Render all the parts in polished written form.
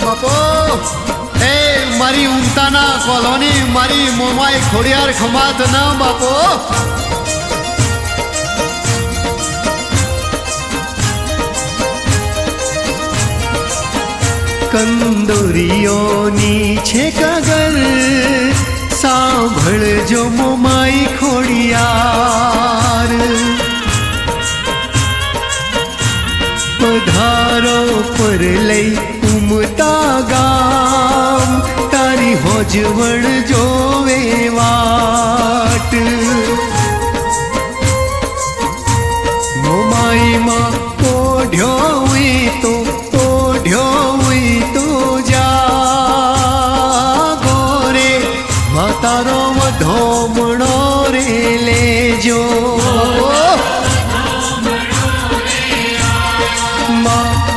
બાપો એ મારી ઉમતાના કોલોની મારી મોમાઈ ખોડિયાર ખમાત ના બાપો કંદોરીઓની છે કગર સાંભળજો મોમાઈ ખોડિયાર પધારો પર લઈ ઉમતા ગામ તારી હોજવણ જોવે વાટ મોમાઈમાં ઓઢ્યો તો તારો વધોમણો રે લેજો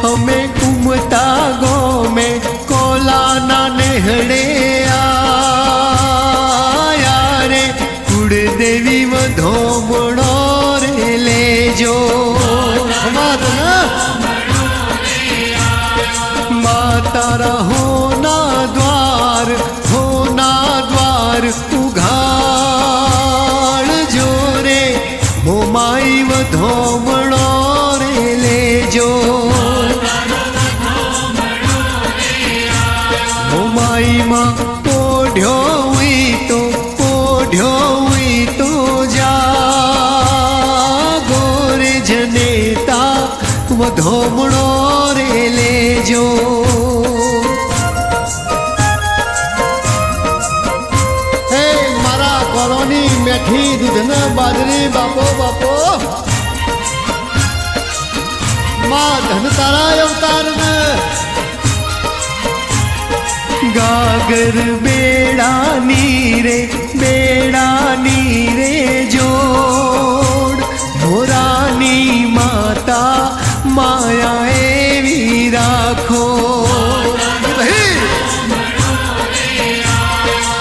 અમે ઉમતા ગો મેં કોલાના નેહડે આયા રે કુળદેવી વધોમણો રે લેજો તારા હોના દ્વાર ઉઘાડ જોરે મોમાઈ વધોમણો રે લેજો મોમાઈમાં પોઢ્યો તો જાગો રે જનેતા વધોમણો રે લેજો મેઠી દૂધના બાજરી બાપો બાપો માં ધન તારા અવતાર ને ગાગર બેડાની રે જોડ મોરાની માતા માયા એવી રાખો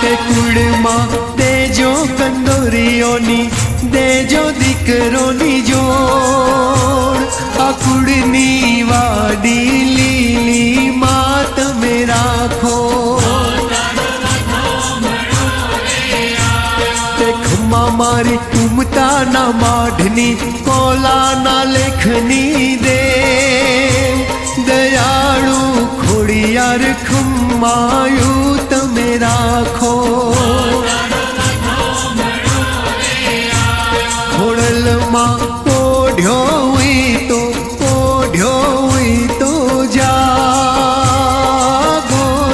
તે કુળમાં દેજો કંદોરીઓની દેજો દીકરોની જોડ આ કુળની વાડી લીલી માં તમે રાખો તે ખમ્મા મારી ઉમતાના માઢની કોલાના લેખની દે દયાળુ ખોડિયાર ખમ્માયું તમે રાખો ખોડલમાં ઓઢ્યો તો જાગો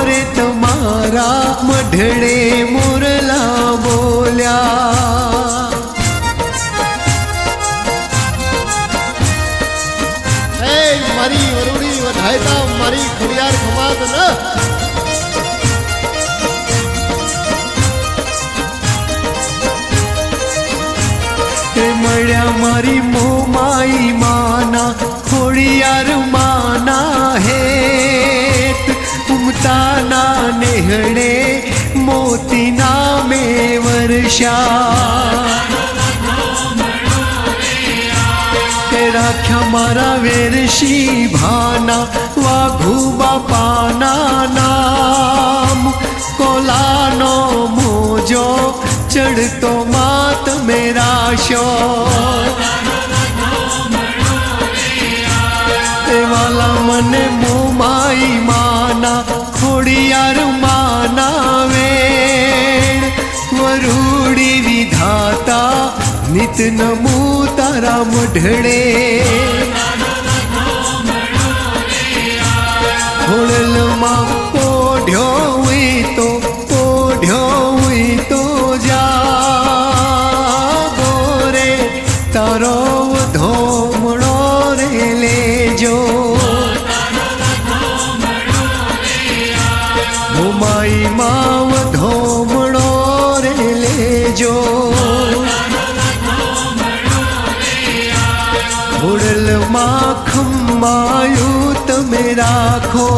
રે તમારા મઢડે મોરલા બોલ્યા હે મારી વરુડી વધાયતા મારી ખોડિયાર ખમાત ન મળ્યા મારી મોમાઈ માના ખોડિયાર માના હેત ઉમતાના નેહડે મોતીના મે વર્ષા તે રાખ્યા મારા વેરશી ભાના વાઘુ બાપાના નામ કોલાનો મોજો ચડતો માત મેરા શો વાલા મને મોમાઈ માના ખોડિયાર માના વેણ વરુડી વિધાતા નિત નમું તારા મઢડે ખોડલમાં ઓઢ્યો તો જાગો રે તારો વધોમણો રે લેજો મોમાઈમાં વધોમણો રે લેજો ખોડલમાં ખમ્માયું તમે રાખો